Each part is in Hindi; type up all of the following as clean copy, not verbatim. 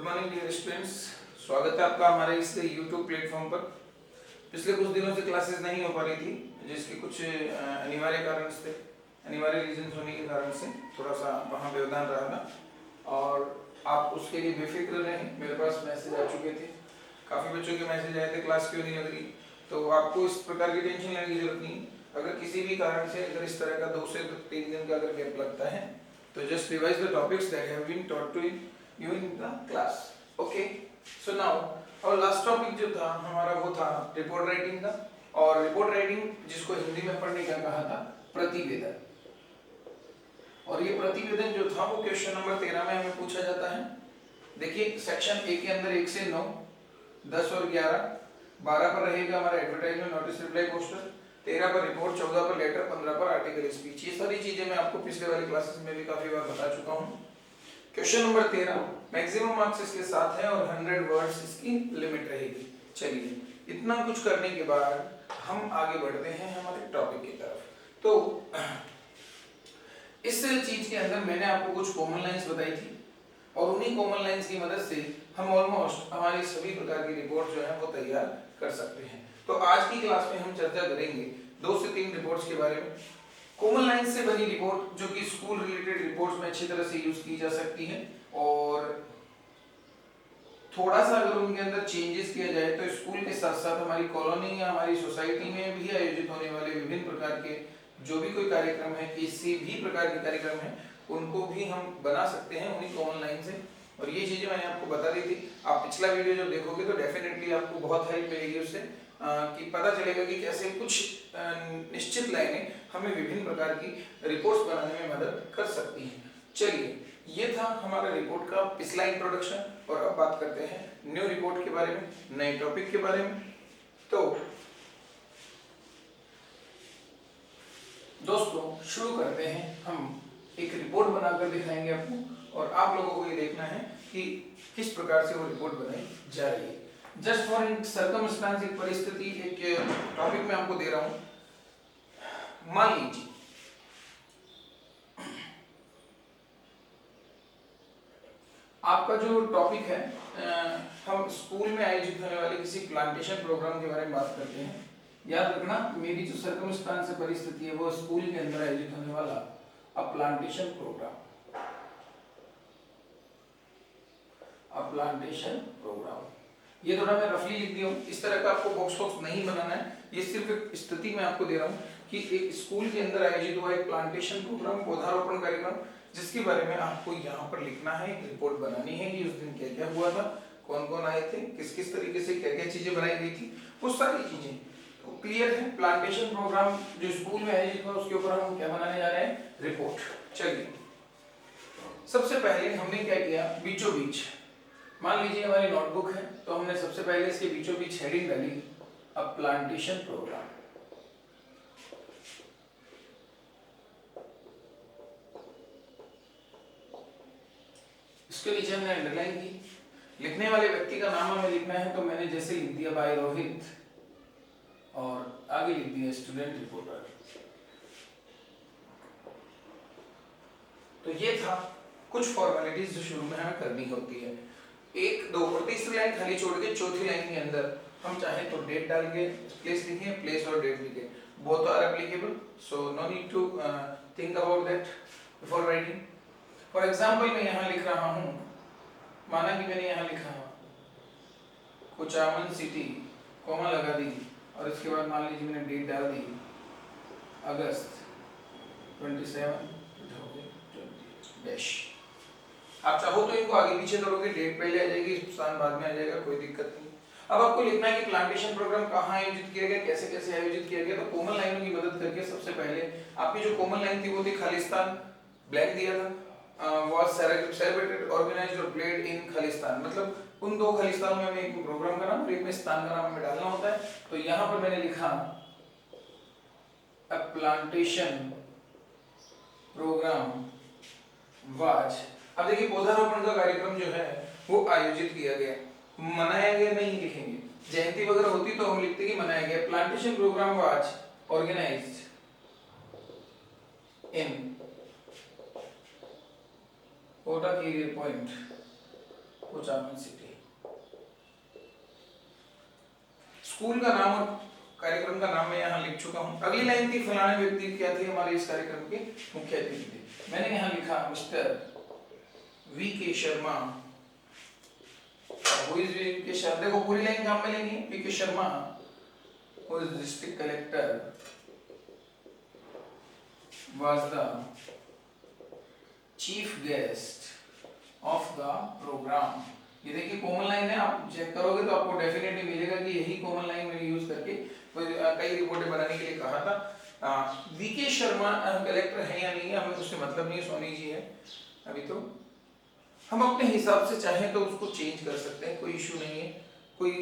मॉर्निंग डियर स्टूडेंट्स, स्वागत है आपका हमारे इस YouTube प्लेटफॉर्म पर। पिछले कुछ दिनों से क्लासेस नहीं हो पा रही थी, जिसके कुछ अनिवार्य कारण थे, अनिवार्य रीजन होने के कारण से थोड़ा सा वहाँ व्यवधान रहा था। और आप उसके लिए बेफिक्र रहें, मेरे पास मैसेज आ चुके थे, काफ़ी बच्चों के मैसेज आए थे क्लास क्यों नहीं लग रही। तो आपको इस प्रकार की टेंशन लेने की जरूरत नहीं। अगर किसी भी कारण से अगर इस तरह का 2 से 3 दिन का अगर गैप लगता है तो just revise the topics that have been taught to you in the class. Okay, so now our last topic जो था हमारा वो था रिपोर्ट राइटिंग का। और रिपोर्ट राइटिंग जिसको हिंदी में पढ़ने का कहा था प्रतिवेदन। और ये प्रतिवेदन जो था वो क्वेश्चन नंबर 13 में हमें पूछा जाता है। देखिए सेक्शन ए के अंदर 1 से 9, 10 और 11, 12 पर रहेगा हमारा एडवर्टाइजमेंट नोटिस रिप्लाई पोस्टर, 13 पर रिपोर्ट, 14 पर लेटर, 15 पर आर्टिकल स्पीच। ये सारी चीजें मैं आपको पिछले वाली क्लासेस में भी काफी बार बता चुका हूँ। क्वेश्चन नंबर 13 मैक्सिमम मार्क्स इसके साथ है और 100 वर्ड्स इसकी लिमिट रहेगी। चलिए इतना कुछ करने के बाद हम आगे बढ़ते हैं हमारे टॉपिक की तरफ। तो इस चीज के अंदर मैंने आपको कुछ कॉमन लाइंस बताई थी और उन्हीं कॉमन लाइंस की मदद से हम ऑलमोस्ट हमारी सभी प्रकार की रिपोर्ट जो है वो तैयार कर सकते हैं। तो आज की क्लास में हम चर्चा करेंगे 2 से 3 रिपोर्ट्स के बारे में। कॉमन लाइंस से बनी रिपोर्ट जो कि स्कूल रिलेटेड रिपोर्ट्स में अच्छी तरह से यूज की जा सकती है, और थोड़ा सा अगर उनके अंदर चेंजेस किया जाए तो स्कूल के साथ साथ हमारी कॉलोनी या हमारी सोसाइटी में भी आयोजित होने वाले विभिन्न प्रकार के जो भी कोई कार्यक्रम है, किसी भी प्रकार के कार्यक्रम है, उनको भी हम बना सकते हैं उन्हीं कॉमन लाइन से। और ये चीजें मैंने आपको बता दी थी। आप पिछला वीडियो जब देखोगे तो डेफिनेटली आपको बहुत हेल्प मिलेगी उससे, कि पता चलेगा कि कैसे कुछ निश्चित लाइनें हमें विभिन्न प्रकार की रिपोर्ट्स बनाने में मदद कर सकती हैं। चलिए ये था हमारा रिपोर्ट का पिछला इंट्रोडक्शन, और अब बात करते हैं न्यू रिपोर्ट के बारे में, नए टॉपिक के बारे में। तो दोस्तों शुरू करते हैं। हम एक रिपोर्ट बनाकर दिखाएंगे आपको, और आप लोगों को ये देखना है कि किस प्रकार से वो रिपोर्ट बनाई जा रही है। जस्ट फॉर इन सर्कमस्टांस, एक परिस्थिति, एक टॉपिक मैं आपको दे रहा हूं। मान लीजिए आपका जो टॉपिक है, हम स्कूल में आयोजित होने वाले किसी प्लांटेशन प्रोग्राम के बारे में बात करते हैं। याद रखना मेरी जो सर्कमस्टांस है, परिस्थिति है, वो स्कूल के अंदर आयोजित होने वाला प्लांटेशन प्रोग्राम, प्लांटेशन प्रोग्राम। ये थोड़ा मैं रफली लिख दिया हूँ, इस तरह का आपको बॉक्स बॉक्स नहीं बनाना है। ये सिर्फ एक स्थिति मैं आपको दे रहा हूँ कि एक स्कूल के अंदर आयोजित हुआ एक प्लांटेशन प्रोग्राम, पौधारोपण कार्यक्रम, जिसके बारे में आपको यहाँ पर लिखना है, एक रिपोर्ट बनानी है कि उस दिन क्या क्या हुआ था, कौन कौन आए थे, किस किस तरीके से क्या क्या चीजें बनाई गई थी, वो सारी चीजें तो क्लियर है। प्लांटेशन प्रोग्राम जो स्कूल में आयोजित हुआ उसके ऊपर हम क्या बनाने जा रहे हैं, रिपोर्ट। चलिए सबसे पहले हमने क्या किया, बीचों बीच मान लीजिए हमारी नोटबुक है, तो हमने सबसे पहले इसके बीचों बीच हेडिंग डाली प्लांटेशन प्रोग्राम। इसके नीचे हमने अंडरलाइन की। लिखने वाले व्यक्ति का नाम हमें लिखना है, तो मैंने जैसे लिख दिया बाय रोहित, और आगे लिख दिया स्टूडेंट रिपोर्टर। तो ये था कुछ फॉर्मेलिटीज जो शुरू में हमें करनी होती है। 1, 2 और तीसरी लाइन खाली छोड़ के चौथी लाइन के अंदर हम चाहे तो डेट डाल के प्लेस लिखें, प्लेस और डेट लिखें, both are applicable, so no need to think about that before writing. For example मैं यहाँ लिख रहा हूँ, माना कि मैंने यहाँ लिखा कुचामन सिटी, कॉमा लगा दी, और इसके बाद मान लीजिए मैंने डेट डाल दी अगस्त 27 2020। आप चाहो तो इनको आगे पीछे करोगे, डेट पहले आ जाएगी, स्थान बाद में आ जाएगा, कोई दिक्कत नहीं। अब आपको लिखना है कि प्लांटेशन प्रोग्राम कहाँ आयोजित किया गया, कैसे कैसे आयोजित किया गया। तो कॉमन लाइनों की मदद करके सबसे पहले आपकी जो कॉमन लाइन थी वो थी खालिस्तान, ब्लैंक दिया था, was celebrated, organized और played in खालिस्तान। मतलब उन 2 खालिस्तानों में हमें एक प्रोग्राम करना और एक में स्थान का नाम हमें डालना होता है। तो यहाँ पर मैंने लिखा a plantation program was। अब देखिए पौधारोपण का कार्यक्रम जो है वो आयोजित किया गया, मनाया गया नहीं लिखेंगे, जयंती वगैरह होती तो हम लिखते कि मनाया गया। Plantation programme was organised in Kota career point Kuchaman city. School का नाम और कार्यक्रम का नाम मैं यहाँ लिख चुका हूँ। अगली लाइन थी फलाने व्यक्ति क्या थे हमारे इस कार्यक्रम के मुख्य अतिथि थे। मैंने यहाँ लिखा मिस्टर वी के शर्मा। हु इज वी के शर्मा, देखो पूरी लाइन काम में लेंगे। वी के Sharma who is district collector was the chief guest of the program। ये देखिए कॉमन लाइन है, आप चेक करोगे तो आपको डेफिनेटली मिलेगा कि यही कॉमन लाइन मैंने यूज करके कई रिपोर्टें बनाने के लिए कहा था। वीके शर्मा कलेक्टर है या नहीं है हमें उससे मतलब नहीं, सोनी जी है अभी। तो हम अपने हिसाब से चाहें तो उसको चेंज कर सकते हैं, कोई इशू नहीं है। कोई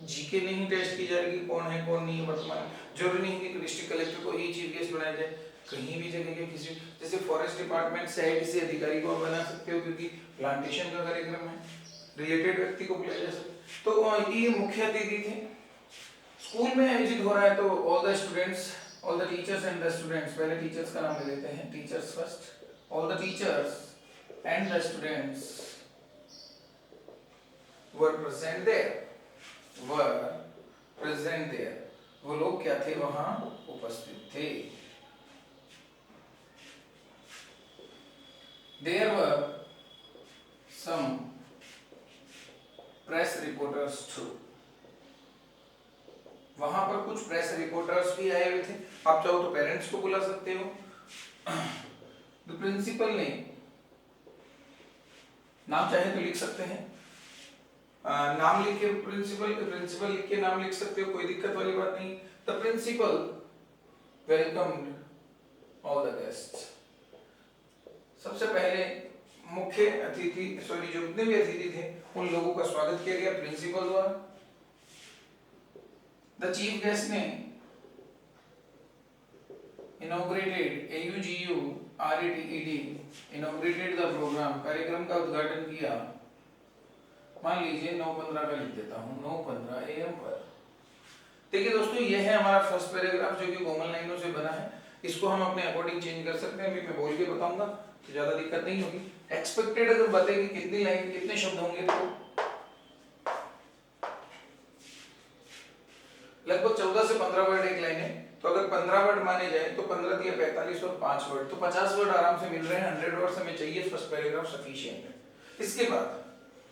जीके नहीं टेस्ट की जाएगी कौन है कौन नहीं है वर्तमान। जरूरी नहीं है कि डिस्ट्रिक्ट कलेक्टर को ही चीफ गेस्ट बनाया जाए, कहीं भी जगह के किसी, जैसे फॉरेस्ट डिपार्टमेंट से है किसी अधिकारी को बना सकते हो क्योंकि प्लांटेशन का कार्यक्रम है, रिलेटेड व्यक्ति को बुलाया जा सकता। तो ये मुख्य अतिथि थे। स्कूल में आयोजित हो रहा है तो all the students, all the teachers and the students, पहले टीचर्स का नाम ले लेते हैं, teachers first. All the teachers and the students were present there, were present there, वो लोग क्या थे वहां उपस्थित थे। There were some press reporters too। वहां पर कुछ प्रेस रिपोर्टर्स भी आए हुए थे। आप चाहो तो पेरेंट्स को बुला सकते हो। द प्रिंसिपल ने नाम चाहे तो लिख सकते हैं, नाम लिख के प्रिंसिपल लिख के नाम लिख सकते हो, कोई दिक्कत वाली बात नहीं। The principal welcomed all the guests. सबसे पहले मुख्य अतिथि सॉरी जो जितने भी अतिथि थे उन लोगों का स्वागत किया गया प्रिंसिपल द्वारा। द चीफ गेस्ट ने inaugurated AUGU RETED inaugurated the programme, कार्यक्रम का उद्घाटन किया। मान लीजिए 9:15 का लिख देता हूँ, 9:15 AM पर। देखिए दोस्तों ये है हमारा फर्स्ट पैराग्राफ जो कि कॉमन लाइनों से बना है। इसको हम अपने अकॉर्डिंग चेंज कर सकते हैं, अभी मैं बोल के बताऊंगा तो ज्यादा दिक्कत नहीं होगी। एक्सपेक्टेड अगर बताएगी कितनी लाइन कितने शब्द होंगे तो लगभग 14 से 15 वर्ड एक लाइन है। तो अगर 15 वर्ड माने जाए तो 15 दिया 45 और 5 वर्ड, तो 50 वर्ड आराम से मिल रहे हैं। 100 वर्ड हमें चाहिए, फर्स्ट पैराग्राफ सफिशिएंट है। इसके बाद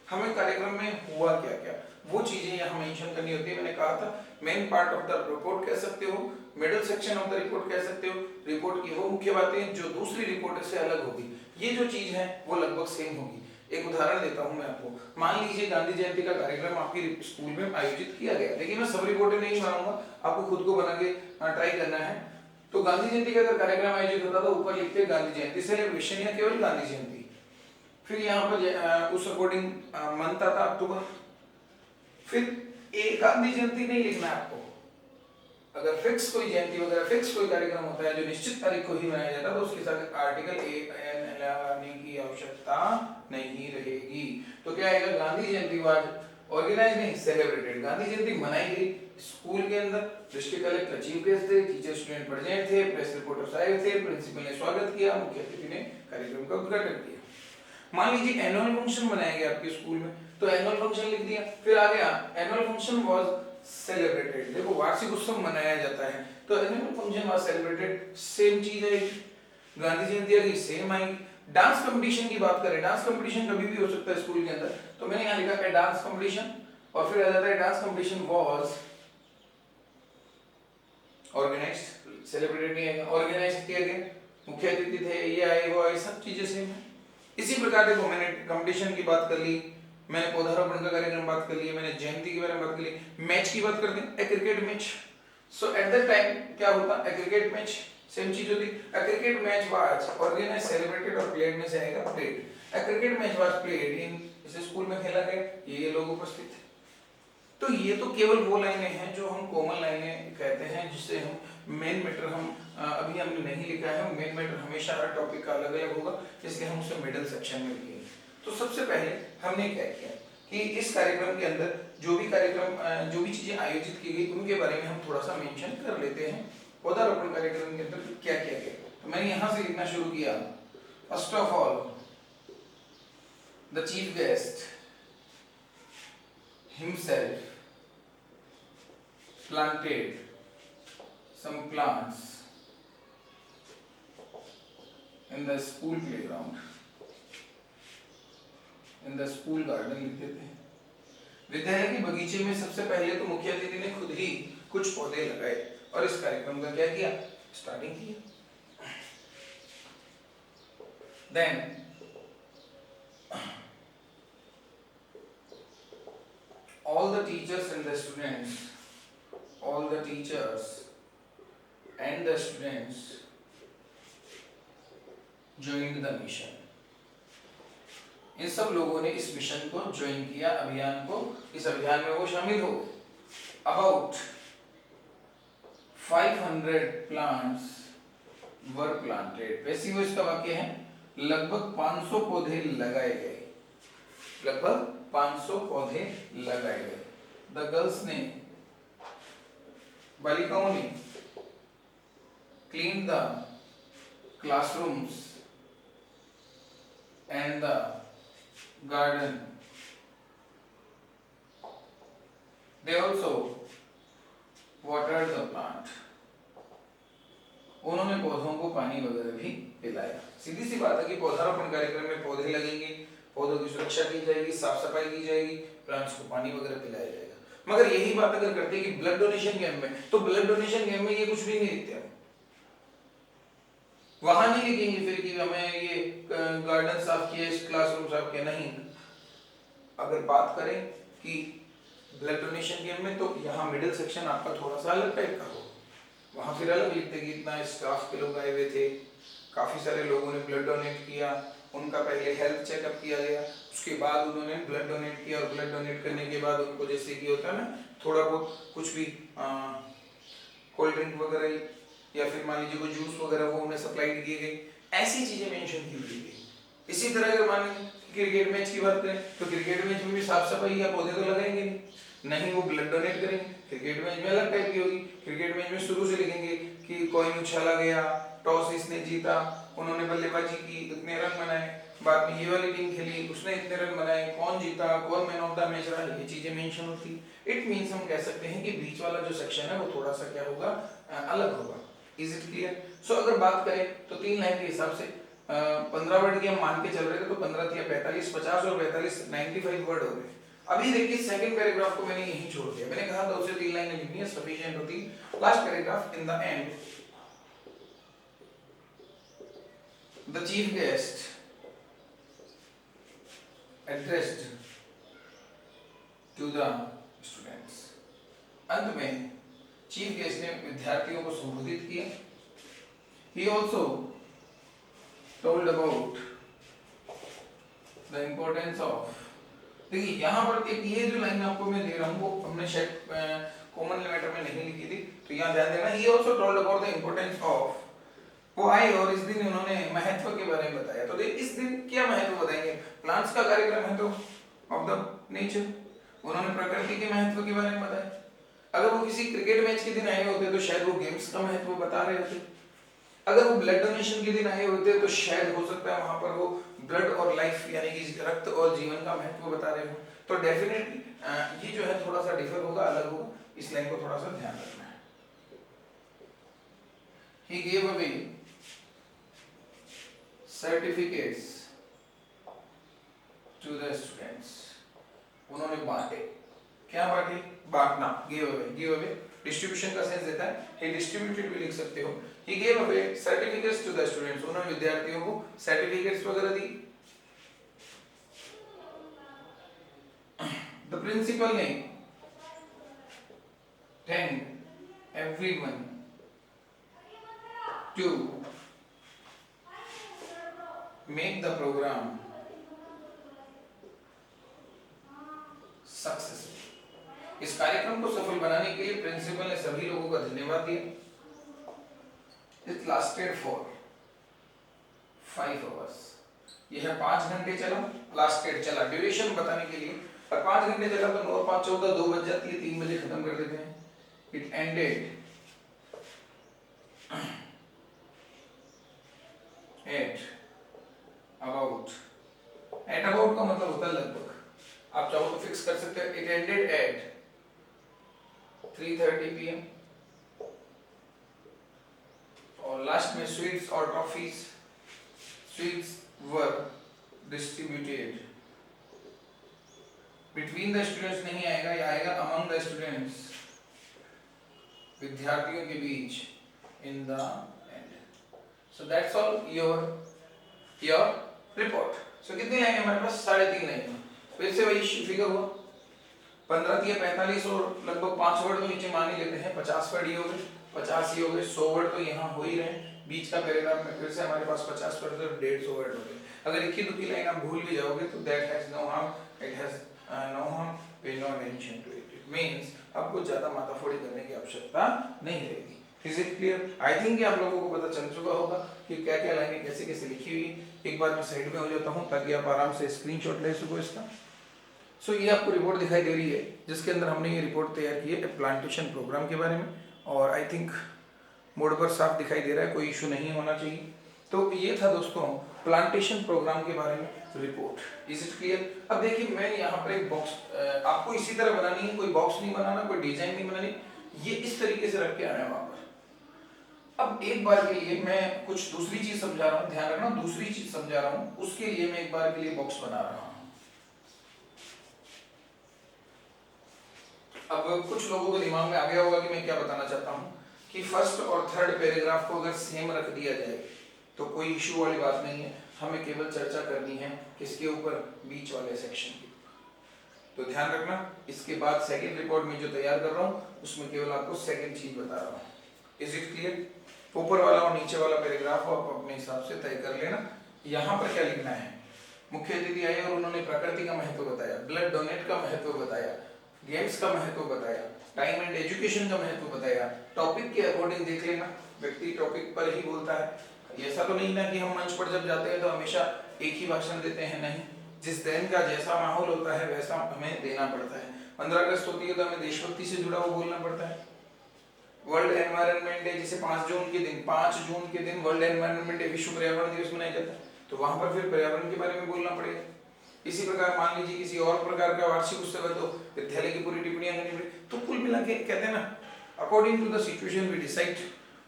हमें कार्यक्रम में हुआ क्या क्या वो चीजें यहाँ मेंशन करनी होती है। मैंने कहा था main part of the report कह सकते हो, middle section of the report कह सकते हो। रिपोर्ट की वो मुख्य बातें जो दूसरी रिपोर्ट से अलग होगी, ये जो चीज है वो लगभग सेम होगी। एक उदाहरण देता हूं मैं आपको। मान लीजिए गांधी जयंती का कार्यक्रम आपकी स्कूल में आयोजित किया गया, लेकिन मैं सब रिपोर्टें नहीं बनाऊंगा, आपको खुद को बना के ट्राई करना है। तो गांधी जयंती का अगर कार्यक्रम आयोजित होता तो ऊपर लिखते गांधी जयंती सेलिब्रेशन या केवल गांधी जयंती। फिर यहाँ पर उस अकॉर्डिंग मंथ आता अक्टूबर। फिर एक गांधी जयंती नहीं लिखना है आपको। अगर फिक्स कोई जयंती वगैरह फिक्स कोई कार्यक्रम होता है जो निश्चित तारीख को ही मनाया जाता है तो उसके साथ आर्टिकल AN लगाने की आवश्यकता नहीं रहेगी। तो क्या आएगा, गांधी जयंती वाज ऑर्गेनाइज नहीं सेलिब्रेटेड। गांधी जयंती मनाई गई स्कूल के अंदर, डिस्ट्रिक्ट कलेक्टर चीफ गेस्ट थे, टीचर स्टूडेंट प्रेजेंट थे, प्रेस रिपोर्टर्स आए थे, प्रिंसिपल ने स्वागत किया, मुख्य अतिथि ने कार्यक्रम का उद्घाटन किया। मान लीजिए एनुअल फंक्शन मनाया गया आपके स्कूल में, तो एनुअल फंक्शन लिख दिया। फिर आ गया एनुअल फंक्शन वाज सेलिब्रेटेड। देखो वार्षिक उत्सव मनाया जाता है तो annual function was celebrated, same चीज है। गांधी जयंती आ गई, सेम आएगी। डांस कंपटीशन की बात करें, डांस कंपटीशन कभी भी हो सकता है स्कूल के अंदर, तो मैंने यहाँ लिखा है डांस कंपटीशन, और फिर आ जाता है dance competition was organised, celebrated नहीं आएगा, ऑर्गेनाइज्ड किया गया, मुख्य अतिथि थे, ये आए वो आए, सब चीजें सेम है। इसी प्रकार देखो मैंने कंपटीशन की बात कर ली, मैंने पौधारोपण का कार्यक्रम बात कर लिया, मैंने जयंती के बारे में बात कर ली। मैच की बात करते हैं, a cricket match. So at that time क्या होता है, ए क्रिकेट मैच सेम चीज होती। A cricket match was organised celebrated और प्लेड में से आएगा played. A cricket match was played in, इसे स्कूल में खेला गया, ये लोग उपस्थित थे। तो ये तो केवल वो लाइनें हैं जो हम कॉमन लाइनें कहते हैं, जिससे हम मेन मैटर हम अभी हमने नहीं लिखा है। मेन मैटर हमेशा हर टॉपिक का अलग अलग होगा, इसलिए हम उसे मिडिल सेक्शन में लिखेंगे। तो सबसे पहले हमने क्या किया कि इस कार्यक्रम के अंदर जो भी कार्यक्रम जो भी चीजें आयोजित की गई उनके बारे में हम थोड़ा सा मेंशन कर लेते हैं। पौधारोपण कार्यक्रम के अंदर क्या किया गया, तो मैंने यहाँ से लिखना शुरू किया। First of all the chief guest himself planted some plants in the school playground, in the school garden लिख देते हैं। विद्यालय के बगीचे में सबसे पहले तो मुखिया दीदी ने खुद ही कुछ पौधे लगाए और इस कार्यक्रम का क्या किया, स्टार्टिंग किया। Then all the teachers and the students joined the mission. इन सब लोगों ने इस मिशन को ज्वाइन किया, अभियान को, इस अभियान में वो शामिल हो गए। About 500 plants were planted. वैसे वो इसका वाक्य है, लगभग 500 पौधे लगाए गए, लगभग 500 पौधे लगाए गए। The girls ने, बालिकाओं ने cleaned the classrooms and the garden. They also watered the plant. उन्होंने पौधों को पानी वगैरह भी पिलाया। सीधी सी बात है कि पौधारोपण कार्यक्रम में पौधे लगेंगे, पौधों की सुरक्षा की जाएगी, साफ सफाई की जाएगी, प्लांट्स को पानी वगैरह पिलाया जाएगा। मगर यही बात अगर करते हैं कि ब्लड डोनेशन कैंप में, तो ब्लड डोनेशन कैंप में ये कुछ भी नहीं लिखते, वहां नहीं लिखेंगे फिर कि हमें ये गार्डन साफ किया, इस क्लासरूम साफ किया, नहीं। अगर बात करें कि ब्लड डोनेशन कैंप में, तो यहाँ मिडिल सेक्शन आपका थोड़ा सा अलग टाइप का हो, वहां फिर अलग लिखते कि इतना स्टाफ के लोग आए हुए थे, काफी सारे लोगों ने ब्लड डोनेट किया, उनका पहले हेल्थ चेकअप किया गया, उसके बाद उन्होंने ब्लड डोनेट किया, और ब्लड डोनेट करने के बाद उनको जैसे कि होता है ना, थोड़ा बहुत कुछ भी कोल्ड ड्रिंक वगैरह या फिर मान लीजिए कोई जूस वगैरह वो उन्हें सप्लाई किए गए, ऐसी चीजें मेंशन की गई। इसी तरह अगर मान लीजिए क्रिकेट मैच की बात करें, तो क्रिकेट मैच में भी साफ सफाई या पौधे तो लगाएंगे नहीं, वो ब्लड डोनेट करेंगे। क्रिकेट मैच में अलग टाइप की होगी, क्रिकेट मैच में शुरू से लिखेंगे कि कॉइन उछाला गया, टॉस इसने जीता, उन्होंने बल्लेबाजी की, इतने रन बनाए, बाद में ये वाली टीम खेली, उसने इतने रन बनाए, कौन जीता, कौन मैन ऑफ द मैच रहा, ये चीजें मेंशन होती। इट मींस हम कह सकते हैं कि बीच वाला जो सेक्शन है वो थोड़ा सा क्या होगा, अलग होगा। Is it clear? सो अगर बात करें तो 3 लाइन के हिसाब से 15 वर्ड की हम मान के चल रहे थे, तो 15 या 45, 50 और 45 95 वर्ड हो गए। अभी देखिए सेकंड पैराग्राफ को मैंने यहीं छोड़ दिया, मैंने कहा 2 से 3 लाइनें लिखनी है, सफिशिएंट होती। Last paragraph, in the end the chief guest addressed to the students. अंत में चीफ गेस्ट ने विद्यार्थियों को संबोधित किया। He also told about the importance of, देखिए यहाँ पर एक ये जो लाइन आपको मैं दे रहा हूँ वो हमने शायद कॉमन लेटर में नहीं लिखी थी, तो यहाँ ध्यान देना। He also told about the importance of, वो आए और इस दिन उन्होंने महत्व के बारे में बताया। तो इस दिन क्या महत्व बताएंगे? प्लांट्स का कार्यक्रम है तो ऑफ द नेचर, उन्होंने प्रकृति के महत्व के बारे में बताया। अगर वो किसी क्रिकेट मैच के दिन आए होते तो शायद वो गेम्स का महत्व बता रहे होते। अगर वो ब्लड डोनेशन के दिन आए होते तो शायद हो सकता है वहां पर वो ब्लड और लाइफ यानी कि रक्त और जीवन का महत्व बता रहे हो। तो डेफिनेटली ये जो है थोड़ा सा डिफर होगा, अलग होगा, इस लाइन को थोड़ा सा ध्यान रखना है। He gave away certificates to the students. उन्होंने बांटे, क्या बांटे? बांटना, गिव अवे डिस्ट्रीब्यूशन का सेंस देता है, he distributed भी लिख सकते हो। He gave away certificates to the students, उन्होंने विद्यार्थियों को सर्टिफिकेट्स वगैरह दी। The principal ने thanked everyone to make the program successful. इस कार्यक्रम को सफल बनाने के लिए प्रिंसिपल ने सभी लोगों का धन्यवाद दिया। It lasted for 5 hours. यह 5 घंटे चला, lasted चला ड्यूरेशन बताने के लिए, और 5 घंटे चला तो 9 और 5 14 2 बज जाती है, 3 बजे खत्म कर देते हैं। It ended at about का मतलब होता है लगभग। आप आप चाहो तो फिक्स कर सकते हो इट एंडेड एट 3:30 PM। और लास्ट में स्वीट्स और toffees, sweets were distributed between the students नहीं आएगा, या आएगा अमंग द स्टूडेंट्स, विद्यार्थियों के बीच, in the end. So that's all your report. So कितनी लाइन है हमारे पास? 3.5 लाइन। फिर से वही फिगर हुआ 15 दिए 45 और लगभग 5 वर्ड तो नीचे मान ही लेते हैं, 50 वर्ड ही हो गए, 50 ही हो गए, 100 वर्ड तो यहाँ हो ही रहे। बीच का पैराग्राफ में फिर से हमारे पास 50 वर्ड तो 150 वर्ड हो गए। अगर इक्की दुक्की लाइन आप भूल भी जाओगे तो that has no harm, it has no harm, pay no mention to it. It means आपको ज्यादा माथाफोड़ी करने की आवश्यकता नहीं रहेगी। Is it clear? I think आप लोगों को पता चल चुका होगा कि क्या क्या लाइनें कैसे कैसे लिखी हुई। एक बार मैं साइड में हो जाता हूँ ताकि आप आराम से स्क्रीनशॉट ले सको इसका। सो ये आपको रिपोर्ट दिखाई दे रही है जिसके अंदर हमने ये रिपोर्ट तैयार की है प्लांटेशन प्रोग्राम के बारे में, और आई थिंक बोर्ड पर साफ दिखाई दे रहा है, कोई इशू नहीं होना चाहिए। तो ये था दोस्तों प्लांटेशन प्रोग्राम के बारे में रिपोर्ट। Is it clear? अब देखिए मैं यहाँ पर एक बॉक्स, आपको इसी तरह बनानी है, कोई बॉक्स नहीं बनाना, कोई डिजाइन नहीं बनानी, ये इस तरीके से रख के आना है वहां पर। अब एक बार के लिए मैं कुछ दूसरी चीज समझा रहा हूँ, ध्यान रखना, दूसरी चीज समझा रहा हूँ, उसके लिए मैं एक बार के लिए बॉक्स बना रहा हूँ। अब कुछ लोगों के दिमाग में आ गया होगा कि मैं क्या बताना चाहता हूँ कि फर्स्ट और थर्ड पैराग्राफ को अगर सेम रख दिया जाए तो कोई इशू वाली बात नहीं है, हमें केवल चर्चा करनी है किसके ऊपर? बीच वाले सेक्शन की। तो ध्यान रखना, इसके बाद सेकंड रिपोर्ट में जो तैयार कर रहा हूँ उसमें केवल आपको सेकंड चीज बता रहा हूँ। Is it clear? ऊपर वाला और नीचे वाला पैराग्राफ आप अपने हिसाब से तय कर लेना। यहाँ पर क्या लिखना है? मुख्य अतिथि आए और उन्होंने प्रकृति का महत्व बताया, ब्लड डोनेट का महत्व बताया, गेम्स का महत्व बताया, टाइम एंड एजुकेशन का महत्व बताया। टॉपिक के अकॉर्डिंग देख लेना, व्यक्ति टॉपिक पर ही बोलता है। ऐसा तो नहीं ना कि हम मंच पर जब जाते हैं तो हमेशा एक ही भाषण देते हैं, नहीं। जिस दिन का जैसा माहौल होता है वैसा हमें देना पड़ता है। 15 अगस्त होती है तो हमें देशभक्ति से जुड़ा हुआ बोलना पड़ता है। वर्ल्ड एनवायरनमेंट डे, जैसे 5 जून के दिन वर्ल्ड एनवायरनमेंट डे, विश्व पर्यावरण दिवस मनाया जाता है, तो वहां पर फिर पर्यावरण के बारे में बोलना पड़ेगा। इसी प्रकार मान लीजिए किसी और प्रकार का वार्षिक उत्सव है तो विद्यालय की पूरी टिप्पणियां करनी पड़ेगी। तो कुल मिला के कहते हैं ना, according to the situation we decide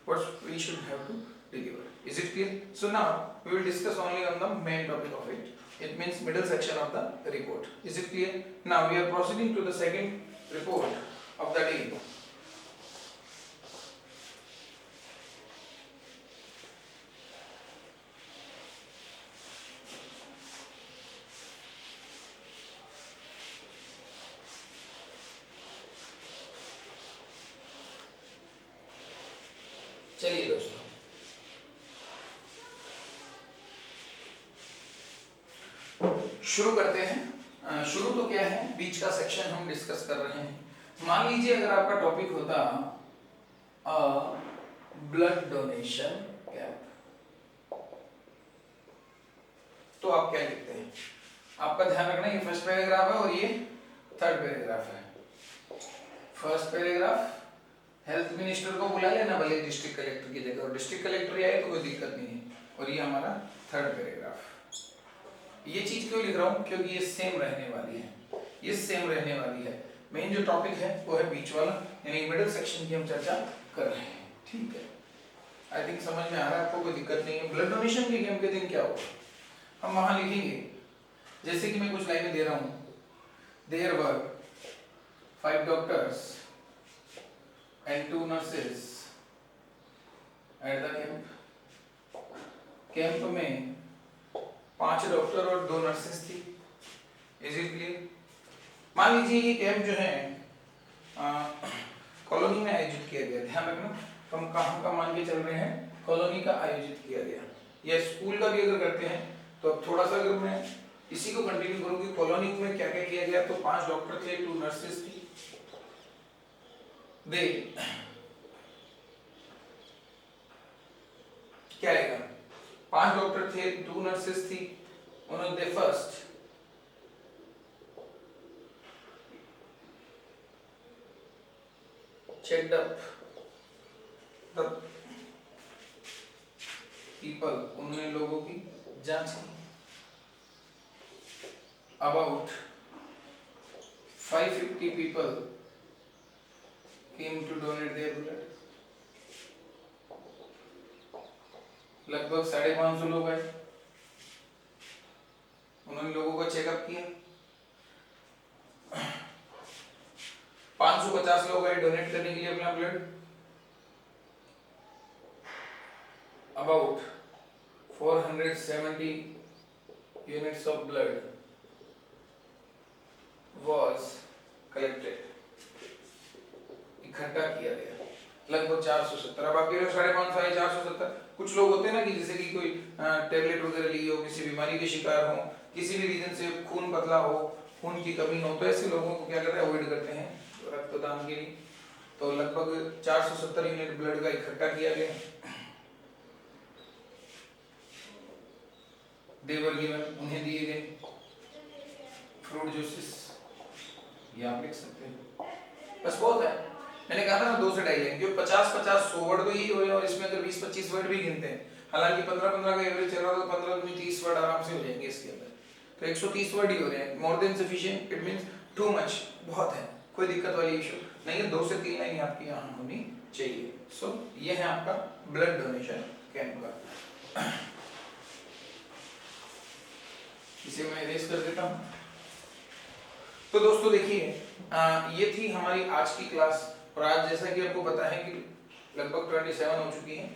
what we should have to deliver. Is it clear? So now we will discuss only on the main topic of it, it means middle section of the report. Is it clear? Now we are proceeding to the second report of the day. चलिए दोस्तों, शुरू करते हैं। शुरू तो क्या है, बीच का सेक्शन हम डिस्कस कर रहे हैं। मान लीजिए अगर आपका टॉपिक होता ब्लड डोनेशन कैंप, तो आप क्या लिखते हैं? आपका ध्यान रखना, ये फर्स्ट पैराग्राफ है और ये थर्ड पैराग्राफ है। फर्स्ट पैराग्राफ, हेल्थ मिनिस्टर को बुला लेना भले डिस्ट्रिक्ट कलेक्टर की जगह, और डिस्ट्रिक्ट कलेक्टर आए तो कोई दिक्कत नहीं है। और ये हमारा थर्ड पैराग्राफ। ये चीज क्यों लिख रहा हूँ? क्योंकि ये सेम रहने वाली है, ये सेम रहने वाली है। मेन जो टॉपिक है वो है बीच वाला, यानी मिडिल सेक्शन की हम चर्चा कर रहे हैं। ठीक है, आई थिंक समझ में आ रहा है आपको, कोई दिक्कत नहीं है। ब्लड डोनेशन के गेम के दिन क्या होगा, हम वहां लिखेंगे, जैसे कि मैं कुछ लाइनें दे रहा हूँ। There were 5 doctors and 2 nurses at the camp। Camp में 5 डॉक्टर और 2 नर्सेस थी। Is it clear? मान लीजिए ये कैंप जो है कॉलोनी में आयोजित किया गया। ध्यान रखना, हम कहाँ का मान के चल रहे हैं? कॉलोनी का आयोजित किया गया, या स्कूल का भी अगर करते हैं तो अब थोड़ा सा अगर मैं इसी को कंटिन्यू करूँ कि कॉलोनी में क्या क्या किया गया, तो 5 डॉक्टर थे, 2 नर्सेस थी। दे क्या आएगा? 5 डॉक्टर थे, 2 नर्सेस थी। उन्होंने first checked up the people, उन्होंने लोगों की जांच की। about 550 people came to donate their blood. लगभग 550 लोग आए, उन्होंने लोगों का चेकअप किया। 550 लोग आए डोनेट करने के लिए अपना blood. About 470 units of blood was collected, इकट्ठा किया गया लगभग 470। अब आप कह रहे हो 550 है 470, कुछ लोग होते हैं ना कि जैसे कि कोई टेबलेट वगैरह लिए हो, किसी बीमारी के शिकार हो, किसी भी रीजन से खून पतला हो, खून की कमी हो, तो ऐसे लोगों को क्या करते हैं, अवॉइड करते हैं रक्तदान के लिए। तो लगभग 470 यूनिट ब्लड का इकट्ठा किया गया। देवर गिवन, उन्हें दिए गए फ्रूट जूसेस, ये आप लिख सकते हो। बस बहुत है, मैंने कहा था ना 2 से 2.5 लाइन, क्योंकि 50-50 100 वर्ड तो यही हो रहे हैं, और इसमें अगर 20-25 वर्ड भी गिनते हैं, हालांकि 15-15 का एवरेज चल रहा था, तो 15-30 वर्ड आराम से हो जाएंगे इसके अंदर। तो 130 वर्ड ही हो रहे हैं, more than sufficient, it means too much, बहुत है, कोई दिक्कत वाली इशू नहीं है। 2 से 3 लाइन आपकी यहाँ होनी चाहिए। सो ये है आपका ब्लड डोनेशन कैंप का। इसे मैं इरेज कर देता हूँ। तो दोस्तों देखिए, ये थी हमारी आज की क्लास, और आज जैसा कि आपको पता है कि लगभग 27 हो चुकी है,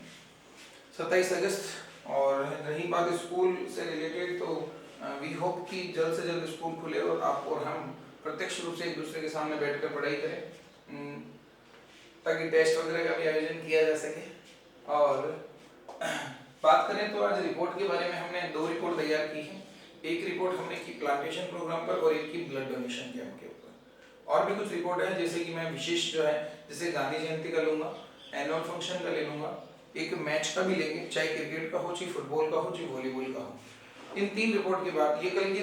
27 अगस्त। और रही बात स्कूल से रिलेटेड, तो वी होप कि जल्द से जल्द स्कूल खुले और आप और हम प्रत्यक्ष रूप से एक दूसरे के सामने बैठकर पढ़ाई करें, ताकि टेस्ट वगैरह का भी आयोजन किया जा सके। और बात करें तो आज रिपोर्ट के बारे में हमने 2 रिपोर्ट तैयार की है। एक रिपोर्ट हमने की प्लांटेशन प्रोग्राम पर, और एक की ब्लड डोनेशन कैंप के ऊपर। और भी कुछ रिपोर्ट है, जैसे कि मैं विशेष जो है, जैसे गांधी जयंती का लूंगा, एनुअल फंक्शन का ले लूंगा, एक मैच का भी लेंगे, चाहे क्रिकेट का हो, चाहे फुटबॉल का हो, चाहे वॉलीबॉल का हो। इन 3 रिपोर्ट के बाद, ये कल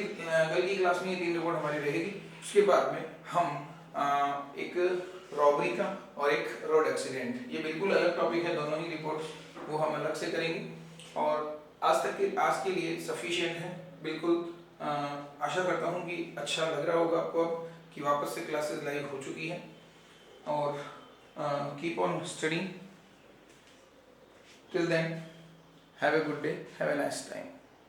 की क्लास में ये 3 रिपोर्ट हमारी रहेगी। उसके बाद में हम एक रॉबरी का और एक रोड एक्सीडेंट, ये बिल्कुल अलग टॉपिक है, दोनों ही रिपोर्ट वो हम अलग से करेंगे। और आज के लिए सफिशिएंट है, बिल्कुल। आशा करता हूँ कि अच्छा लग रहा होगा आपको अब कि वापस से क्लासेस लाइव हो चुकी है। और keep on studying, till then have a good day, have a nice time.